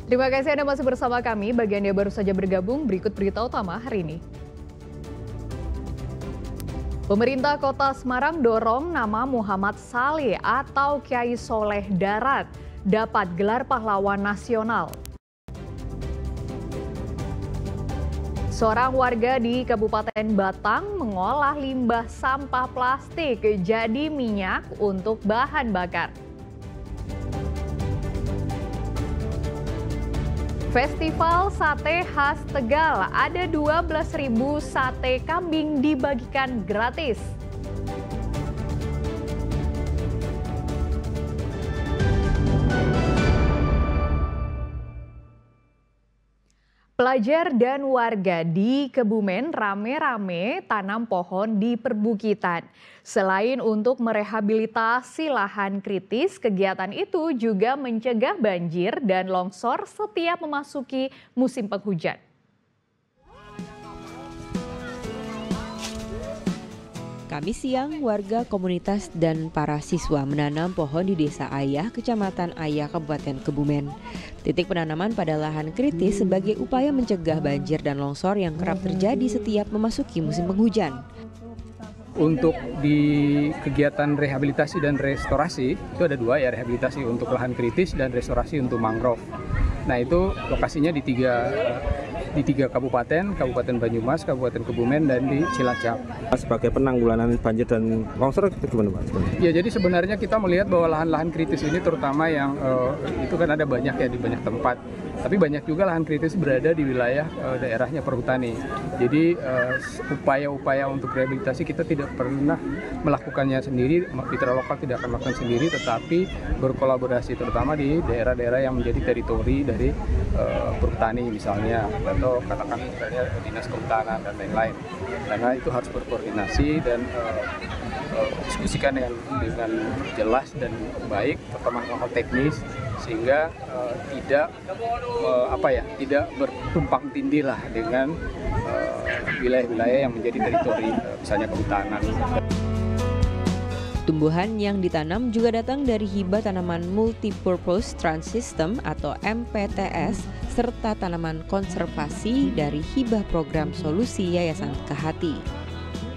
Terima kasih Anda masih bersama kami. Bagi Anda yang baru saja bergabung, berikut berita utama hari ini. Pemerintah Kota Semarang dorong nama Muhammad Saleh atau Kiai Soleh Darat dapat gelar pahlawan nasional. Seorang warga di Kabupaten Batang mengolah limbah sampah plastik jadi minyak untuk bahan bakar. Festival Sate Khas Tegal, ada 12.000 sate kambing dibagikan gratis. Pelajar dan warga di Kebumen rame-rame tanam pohon di perbukitan. Selain untuk merehabilitasi lahan kritis, kegiatan itu juga mencegah banjir dan longsor setiap memasuki musim penghujan. Kamis siang, warga komunitas dan para siswa menanam pohon di Desa Ayah, Kecamatan Ayah, Kabupaten Kebumen. Titik penanaman pada lahan kritis sebagai upaya mencegah banjir dan longsor yang kerap terjadi setiap memasuki musim penghujan. Untuk di kegiatan rehabilitasi dan restorasi, itu ada dua ya, rehabilitasi untuk lahan kritis dan restorasi untuk mangrove. Nah itu lokasinya di tiga kabupaten, Kabupaten Banyumas, Kabupaten Kebumen, dan di Cilacap. Sebagai penanggulangan banjir dan longsor itu gimana Pak? Ya jadi sebenarnya kita melihat bahwa lahan-lahan kritis ini terutama yang itu kan ada banyak ya di banyak tempat. Tapi banyak juga lahan kritis berada di wilayah daerahnya perhutani. Jadi upaya-upaya untuk rehabilitasi kita tidak pernah melakukannya sendiri, mitra lokal tidak akan melakukan sendiri, tetapi berkolaborasi terutama di daerah-daerah yang menjadi teritori dari perhutani misalnya, atau katakan misalnya dinas kehutanan dan lain-lain. Karena itu harus berkoordinasi dan diskusikan dengan jelas dan baik, terutama hal teknis, sehingga tidak bertumpang tindih lah dengan wilayah-wilayah yang menjadi teritori misalnya kehutanan. Tumbuhan yang ditanam juga datang dari hibah tanaman multipurpose trans system atau MPTS serta tanaman konservasi dari hibah program solusi Yayasan Kehati.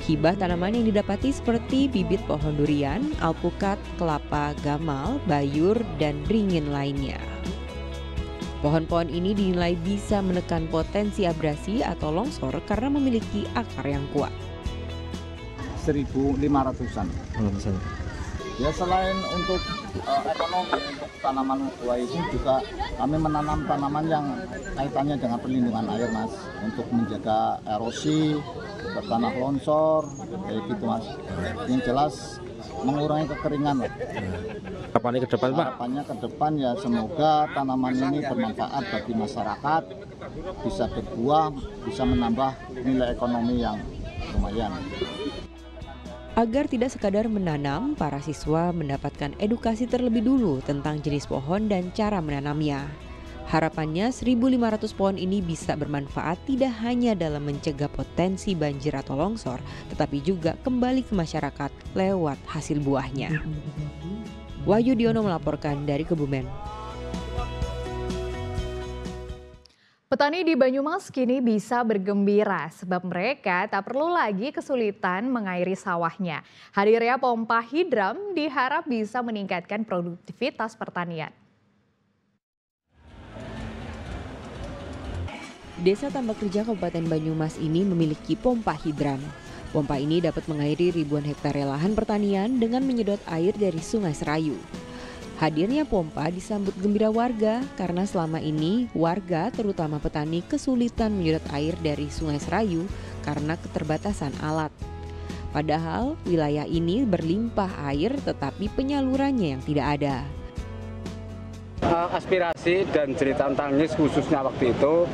Hibah tanaman yang didapati seperti bibit pohon durian, alpukat, kelapa, gamal, bayur, dan beringin lainnya. Pohon-pohon ini dinilai bisa menekan potensi abrasi atau longsor karena memiliki akar yang kuat. 1.500-an. Ya selain untuk ekonomi, untuk tanaman buah ini juga kami menanam tanaman yang kaitannya dengan perlindungan air Mas, untuk menjaga erosi, bertanah longsor, kayak gitu Mas. Yang jelas mengurangi kekeringan lah. Harapannya ke depan Pak? Harapannya ke depan ya semoga tanaman ini bermanfaat bagi masyarakat, bisa berbuah, bisa menambah nilai ekonomi yang lumayan. Agar tidak sekadar menanam, para siswa mendapatkan edukasi terlebih dulu tentang jenis pohon dan cara menanamnya. Harapannya 1.500 pohon ini bisa bermanfaat tidak hanya dalam mencegah potensi banjir atau longsor, tetapi juga kembali ke masyarakat lewat hasil buahnya. Wahyu Diono melaporkan dari Kebumen. Petani di Banyumas kini bisa bergembira sebab mereka tak perlu lagi kesulitan mengairi sawahnya. Hadirnya pompa hidram diharap bisa meningkatkan produktivitas pertanian. Desa Tambak Reja Kabupaten Banyumas ini memiliki pompa hidram. Pompa ini dapat mengairi ribuan hektar lahan pertanian dengan menyedot air dari Sungai Serayu. Hadirnya pompa disambut gembira warga karena selama ini warga terutama petani kesulitan menyedot air dari Sungai Serayu karena keterbatasan alat. Padahal wilayah ini berlimpah air tetapi penyalurannya yang tidak ada. Aspirasi dan cerita tangis khususnya waktu itu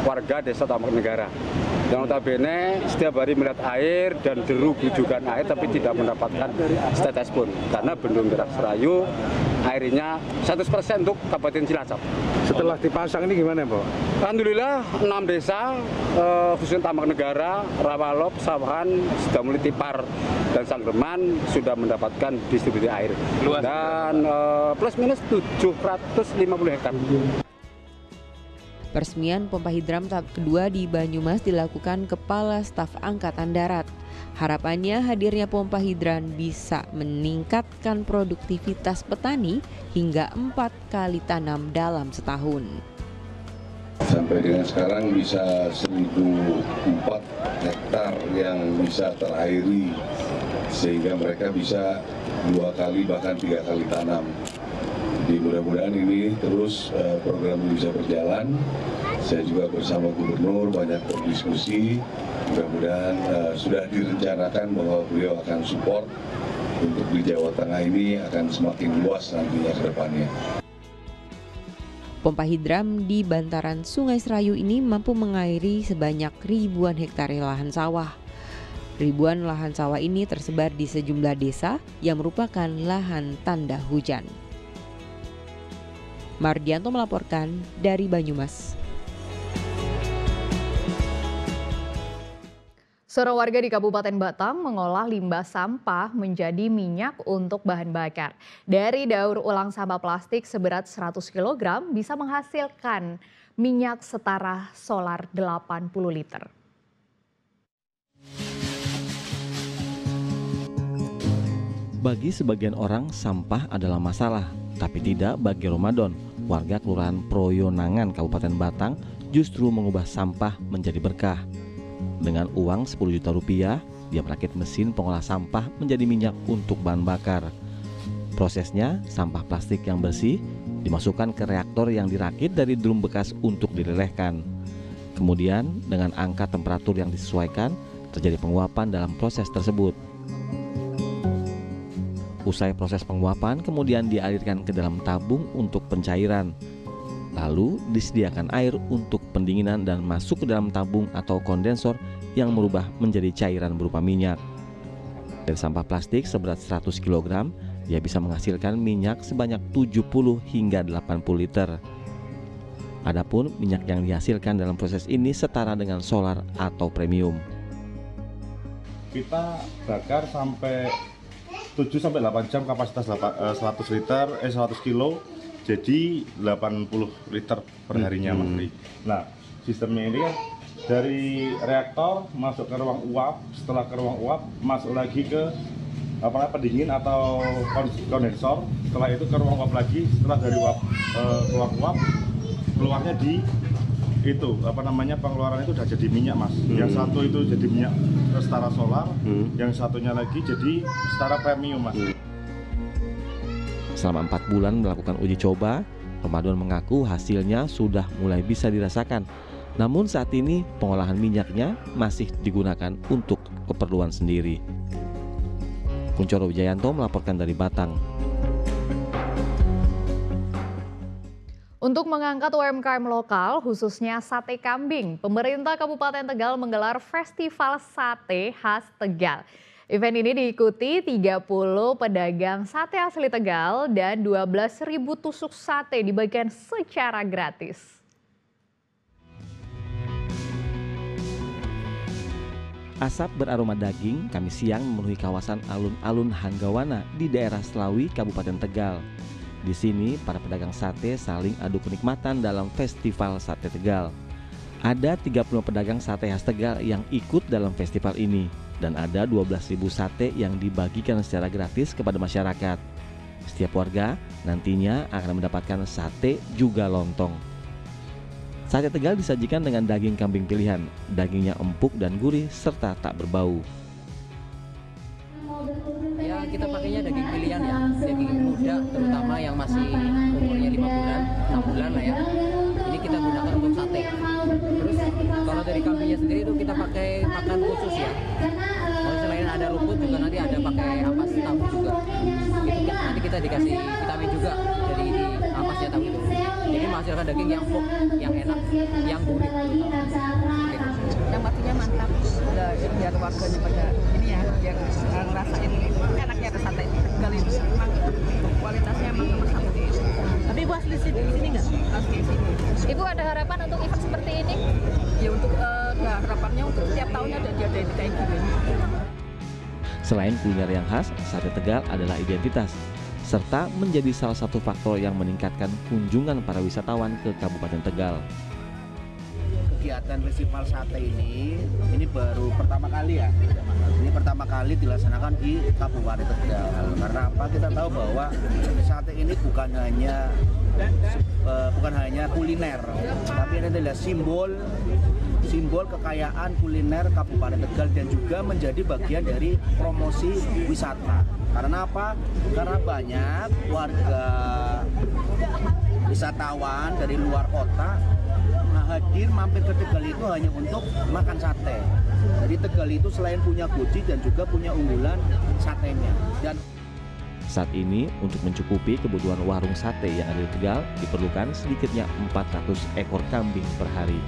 warga Desa Tambak Negara yang notabene setiap hari melihat air dan deru bujukan air tapi tidak mendapatkan setetes pun karena Bendung Gerak Serayu airnya 100% untuk Kabupaten Cilacap. Setelah dipasang ini gimana Pak? Alhamdulillah 6 desa khususnya Tambak Negara, Rawalop, Sawahan, Sidamuli, Tipar dan Sangreman sudah mendapatkan distribusi air. Dan plus minus 750 hektar. Peresmian pompa hidran tahap kedua di Banyumas dilakukan Kepala Staf Angkatan Darat. Harapannya hadirnya pompa hidran bisa meningkatkan produktivitas petani hingga 4 kali tanam dalam setahun. Sampai dengan sekarang bisa 1.004 hektar yang bisa terairi, sehingga mereka bisa 2 kali bahkan 3 kali tanam. Jadi mudah-mudahan ini terus program ini bisa berjalan. Saya juga bersama gubernur banyak berdiskusi. Mudah-mudahan sudah direncanakan bahwa beliau akan support untuk di Jawa Tengah ini akan semakin luas nantinya ke depannya. Pompa hidran di bantaran Sungai Serayu ini mampu mengairi sebanyak ribuan hektar lahan sawah. Ribuan lahan sawah ini tersebar di sejumlah desa yang merupakan lahan tanda hujan. Mardianto melaporkan dari Banyumas. Seorang warga di Kabupaten Batang mengolah limbah sampah menjadi minyak untuk bahan bakar. Dari daur ulang sampah plastik seberat 100 kg bisa menghasilkan minyak setara solar 80 liter. Bagi sebagian orang, sampah adalah masalah, tapi tidak bagi Ramadan. Warga Kelurahan Proyonangan, Kabupaten Batang, justru mengubah sampah menjadi berkah. Dengan uang 10 juta rupiah, dia merakit mesin pengolah sampah menjadi minyak untuk bahan bakar. Prosesnya, sampah plastik yang bersih dimasukkan ke reaktor yang dirakit dari drum bekas untuk dilelehkan. Kemudian, dengan angka temperatur yang disesuaikan, terjadi penguapan dalam proses tersebut. Usai proses penguapan, kemudian dialirkan ke dalam tabung untuk pencairan. Lalu disediakan air untuk pendinginan dan masuk ke dalam tabung atau kondensor yang merubah menjadi cairan berupa minyak. Dari sampah plastik seberat 100 kg, dia bisa menghasilkan minyak sebanyak 70 hingga 80 liter. Adapun minyak yang dihasilkan dalam proses ini setara dengan solar atau premium. Kita bakar sampai 7-8 jam, kapasitas 100 kilo, jadi 80 liter per harinya Mas Tri. Nah, sistemnya ini kan dari reaktor masuk ke ruang uap, setelah ke ruang uap masuk lagi ke pendingin atau kondensor, setelah itu ke ruang uap lagi, setelah dari uap keluar uap, keluarnya di itu pengeluaran itu udah jadi minyak Mas. Yang satu itu jadi minyak setara solar, yang satunya lagi jadi setara premium Mas. Selama 4 bulan melakukan uji coba, Ramadan mengaku hasilnya sudah mulai bisa dirasakan. Namun saat ini pengolahan minyaknya masih digunakan untuk keperluan sendiri. Kuncoro Wijayanto melaporkan dari Batang. Untuk mengangkat UMKM lokal, khususnya sate kambing, pemerintah Kabupaten Tegal menggelar Festival Sate Khas Tegal. Event ini diikuti 30 pedagang sate asli Tegal dan 12.000 tusuk sate dibagikan secara gratis. Asap beraroma daging Kamis siang memenuhi kawasan alun-alun Hanggawana di daerah Slawi, Kabupaten Tegal. Di sini, para pedagang sate saling adu kenikmatan dalam Festival Sate Tegal. Ada 30 pedagang sate khas Tegal yang ikut dalam festival ini, dan ada 12.000 sate yang dibagikan secara gratis kepada masyarakat. Setiap warga nantinya akan mendapatkan sate juga lontong. Sate Tegal disajikan dengan daging kambing pilihan, dagingnya empuk dan gurih serta tak berbau. Ya, kita pakainya daging pilihan ya, daging muda terutama yang masih umurnya 5 bulan, 6 bulan lah ya. Ini kita gunakan untuk sate. Terus kalau dari kambingnya sendiri itu kita pakai pakan khusus ya. Kalau selain ada rumput juga nanti ada pakai ampas tahu juga. Itu nanti kita dikasih vitamin juga dari ini ampasnya tahu itu. Jadi menghasilkan daging yang empuk, yang enak, yang gurih. Yang pastinya mantap, biar warganya pada ini ya, biar ngerasain enaknya ke sate Tegal itu memang kualitasnya emang nomor 1. Tapi Ibu asli di sini nggak? Asli di sini. Ibu ada harapan untuk event seperti ini? Ya untuk harapannya untuk setiap tahunnya ada diadain kayak gini. Selain kuliner yang khas, sate Tegal adalah identitas, serta menjadi salah satu faktor yang meningkatkan kunjungan para wisatawan ke Kabupaten Tegal. kegiatan festival sate ini baru pertama kali ya. Ini pertama kali dilaksanakan di Kabupaten Tegal. Karena apa? Kita tahu bahwa sate ini bukan hanya kuliner, tapi ini adalah simbol kekayaan kuliner Kabupaten Tegal dan juga menjadi bagian dari promosi wisata. Karena apa? Karena banyak warga wisatawan dari luar kota hadir mampir ke Tegal itu hanya untuk makan sate. Jadi Tegal itu selain punya goji dan juga punya unggulan satenya. Dan saat ini untuk mencukupi kebutuhan warung sate yang ada di Tegal diperlukan sedikitnya 400 ekor kambing per hari.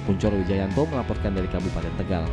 Kuncoro Wijayanto melaporkan dari Kabupaten Tegal.